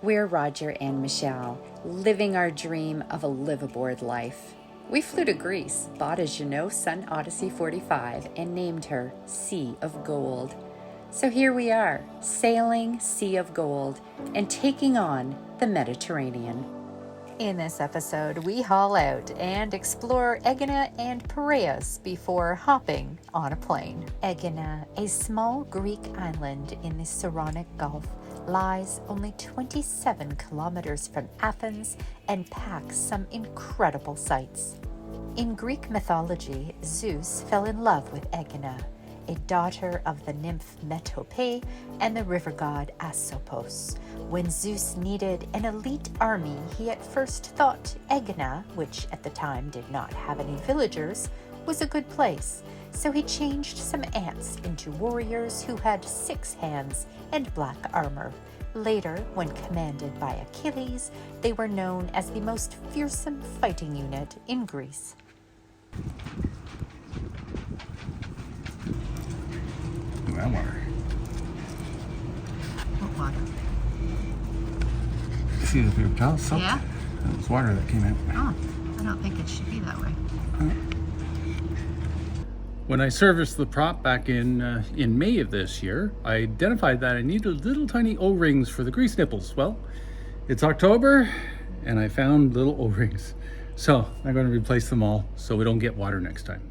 We're Roger and Michelle, living our dream of a live-aboard life. We flew to Greece, bought a Jeannot Sun Odyssey 45, and named her Sea of Gold. So here we are, sailing Sea of Gold and taking on the Mediterranean. In this episode, we haul out and explore Aegina and Piraeus before hopping on a plane. Aegina, a small Greek island in the Saronic Gulf, lies only 27 kilometers from Athens and packs some incredible sights. In Greek mythology, Zeus fell in love with Aegina, a daughter of the nymph Metope and the river god Asopos. When Zeus needed an elite army, he at first thought Aegina, which at the time did not have any villagers, was a good place. So he changed some ants into warriors who had 6 hands and black armor. Later, when commanded by Achilles, they were known as the most fearsome fighting unit in Greece. Look at that water. What water? You see the big towel soaked? Yeah? That was water that came out. Oh, I don't think it should be that way. When I serviced the prop back in May of this year, I identified that I needed little tiny O-rings for the grease nipples. Well, it's October and I found little O-rings. So I'm going to replace them all so we don't get water next time.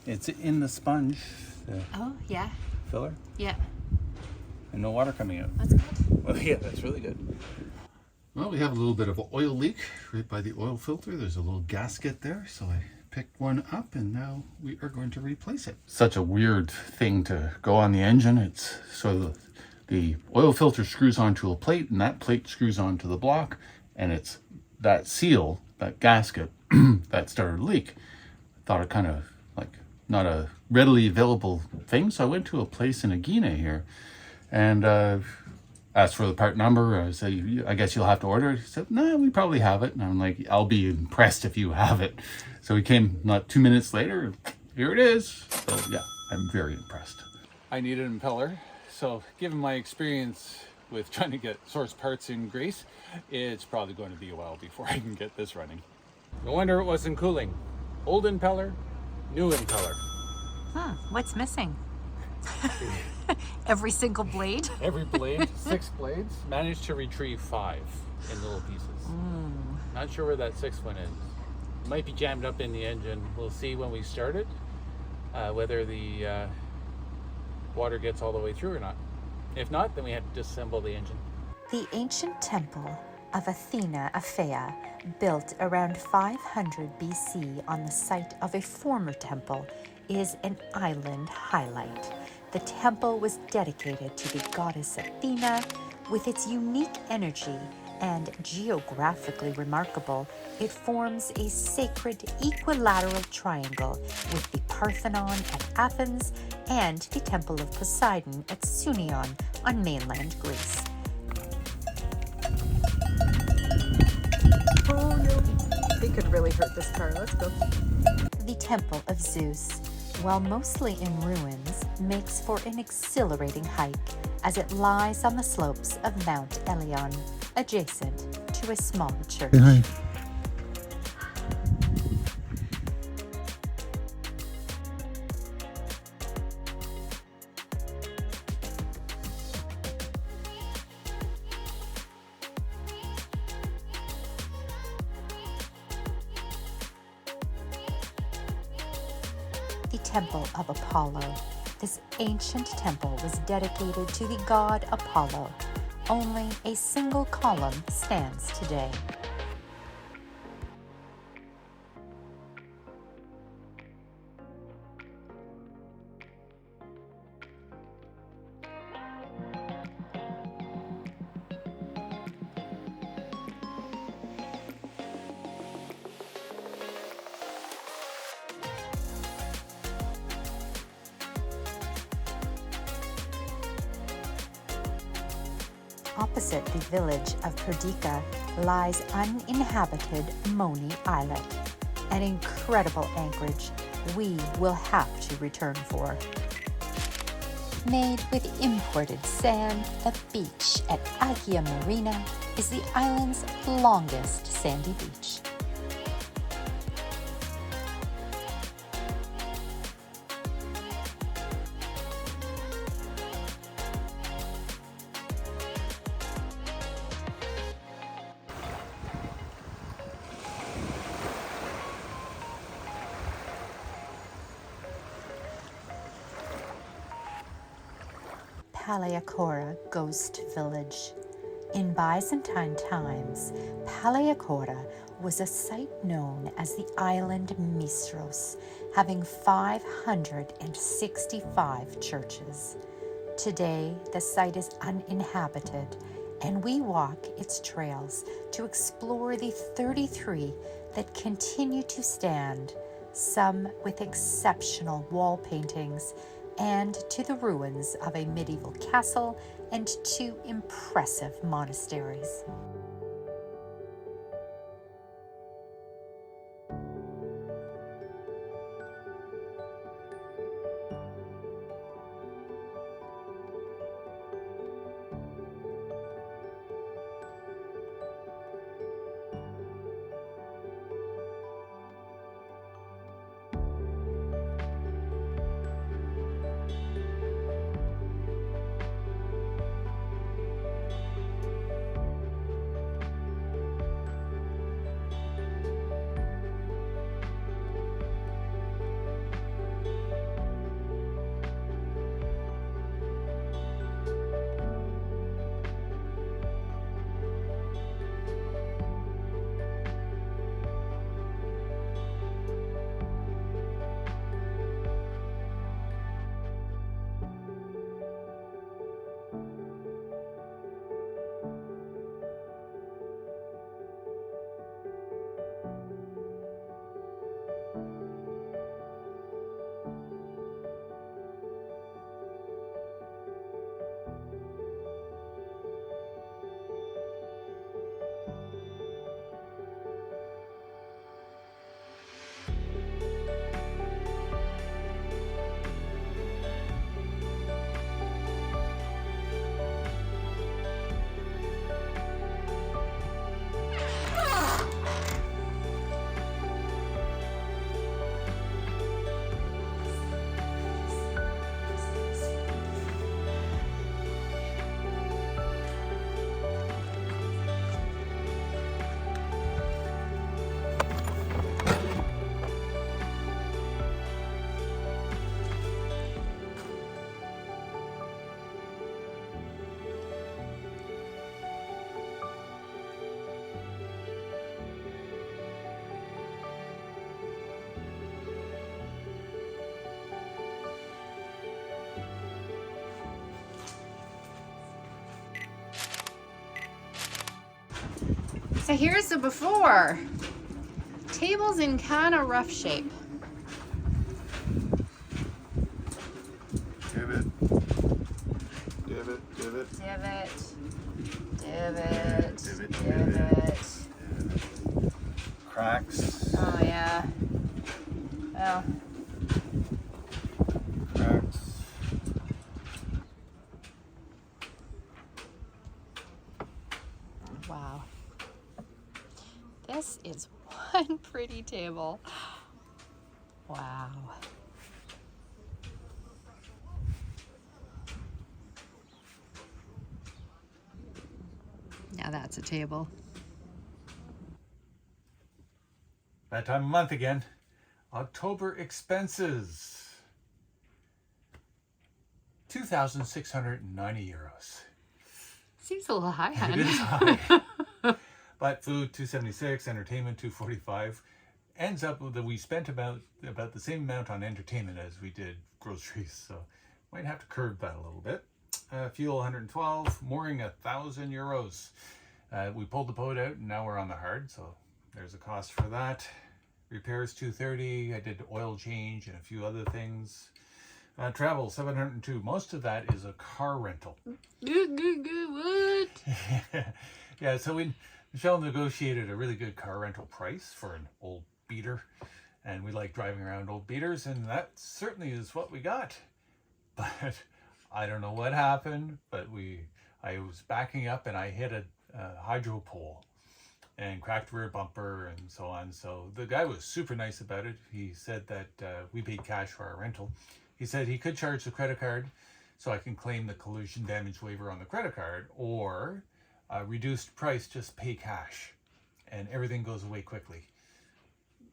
It's in the sponge, the Oh, yeah. filler, Yeah. and no water coming out. That's good. Well, yeah, that's really good. Well, we have a little bit of an oil leak right by the oil filter. There's a little gasket there, so I picked one up and now we are going to replace it. Such a weird thing to go on the engine. It's so the oil filter screws onto a plate and that plate screws onto the block, and it's that seal, that gasket that started to leak. I thought it kind of like not a readily available thing, so I went to a place in Aegina here and asked for the part number. I said, I guess you'll have to order it. He said, no, we probably have it. And I'm like, I'll be impressed if you have it. So he came not 2 minutes later. Here it is. So yeah, I'm very impressed. I need an impeller. So given my experience with trying to get source parts in Greece, it's probably going to be a while before I can get this running. No wonder it wasn't cooling. Old impeller, new impeller. What's missing? Every single blade? Every blade, 6 blades. Managed to retrieve 5 in little pieces. Not sure where that 6th one is. Might be jammed up in the engine. We'll see when we start it, whether the water gets all the way through or not. If not, then we have to disassemble the engine. The ancient temple of Athena Aphaea, built around 500 BC on the site of a former temple, is an island highlight. The temple was dedicated to the goddess Athena. With its unique energy and geographically remarkable, it forms a sacred equilateral triangle with the Parthenon at Athens and the Temple of Poseidon at Sunion on mainland Greece. Oh no, they could really hurt this car. Let's go. The Temple of Zeus, while mostly in ruins, makes for an exhilarating hike as it lies on the slopes of Mount Elion, adjacent to a small church. The Temple of Apollo. This ancient temple was dedicated to the god Apollo. Only a single column stands today. Opposite the village of Perdica lies uninhabited Moni Islet, an incredible anchorage we will have to return for. Made with imported sand, the beach at Aegina Marina is the island's longest sandy beach. Paleocora Ghost Village. In Byzantine times, Paleocora was a site known as the island Mistros, having 565 churches. Today, the site is uninhabited, and we walk its trails to explore the 33 that continue to stand, some with exceptional wall paintings, and to the ruins of a medieval castle and 2 impressive monasteries. So here's the before. Table's in kind of rough shape. Divot. Divot. Divot. Divot. Divot. Divot. Divot. Cracks. Oh yeah. Well. Cracks. Wow. This is one pretty table. Wow. Now that's a table. That time of month again. October expenses. 2,690 euros. Seems a little high, It hun. is high. But food 276, entertainment 245. Ends up that we spent about the same amount on entertainment as we did groceries, so might have to curb that a little bit. Fuel 112, mooring 1,000 euros. We pulled the boat out and now we're on the hard, so there's a cost for that. Repairs 230. I did oil change and a few other things. Travel 702. Most of that is a car rental. What? Yeah, so Michelle negotiated a really good car rental price for an old beater, and we like driving around old beaters, and that certainly is what we got. But I don't know what happened, but I was backing up and I hit a hydro pole and cracked rear bumper and so on. So the guy was super nice about it. He said that we paid cash for our rental. He said he could charge the credit card so I can claim the collision damage waiver on the credit card, or reduced price, just pay cash and everything goes away quickly.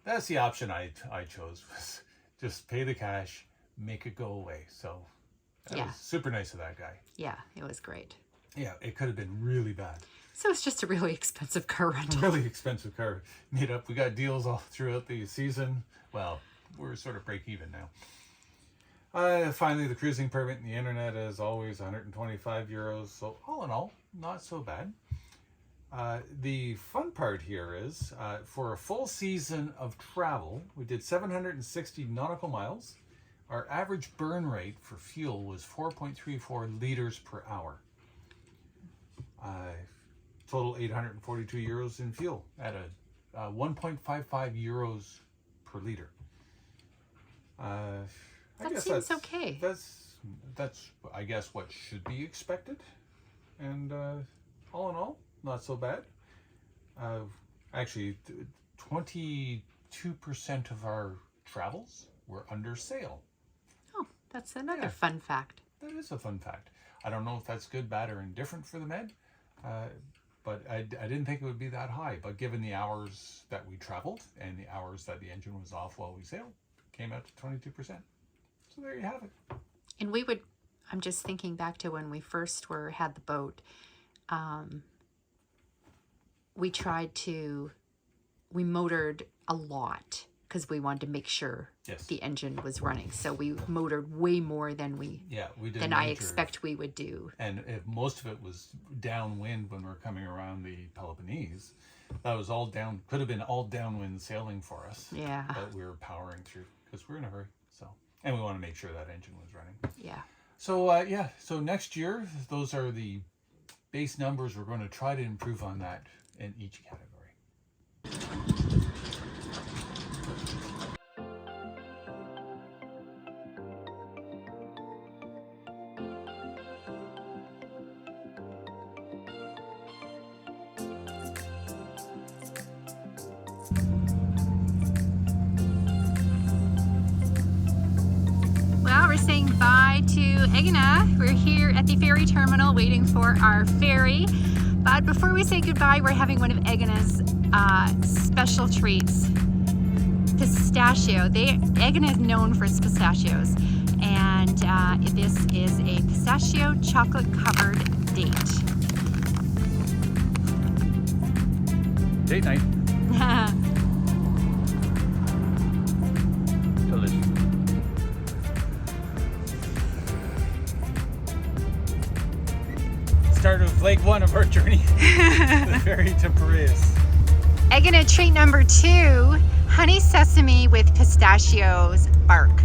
That's the option I chose, was just pay the cash, make it go away. So that was super nice of that guy. Yeah, it was great. Yeah, it could have been really bad. So it's just a really expensive car rental. Really expensive car. Made up. We got deals all throughout the season. Well, we're sort of break even now. Finally, the cruising permit and the internet, as always, 125 euros. So all in all, not so bad. The fun part here is, for a full season of travel, we did 760 nautical miles. Our average burn rate for fuel was 4.34 liters per hour. Total 842 euros in fuel at a 1.55 euros per liter. That seems okay. That's I guess what should be expected, and all in all, not so bad. Actually, 22% of our travels were under sail. Oh, that's another fun fact. That is a fun fact. I don't know if that's good, bad, or indifferent for the Med, but I didn't think it would be that high. But given the hours that we traveled and the hours that the engine was off while we sailed, it came out to 22%. So there you have it. And I'm just thinking back to when we first had the boat. We motored a lot because we wanted to make sure the engine was running. So we motored way more than I expect we would do. And if most of it was downwind when we were coming around the Peloponnese, that was all down. Could have been all downwind sailing for us. Yeah. But we were powering through because we're in a hurry. So, and we want to make sure that engine was running. Yeah. So so next year, those are the base numbers. We're going to try to improve on that in each category. Well, we're saying bye to Aegina. We're here at the ferry terminal waiting for our ferry. But before we say goodbye, we're having one of Aegina's special treats. Pistachio. Aegina is known for its pistachios. And this is a pistachio chocolate covered date. Date night. Delicious. Start of leg one of our journey. The ferry to Piraeus. Aegina treat number 2, honey sesame with pistachios bark.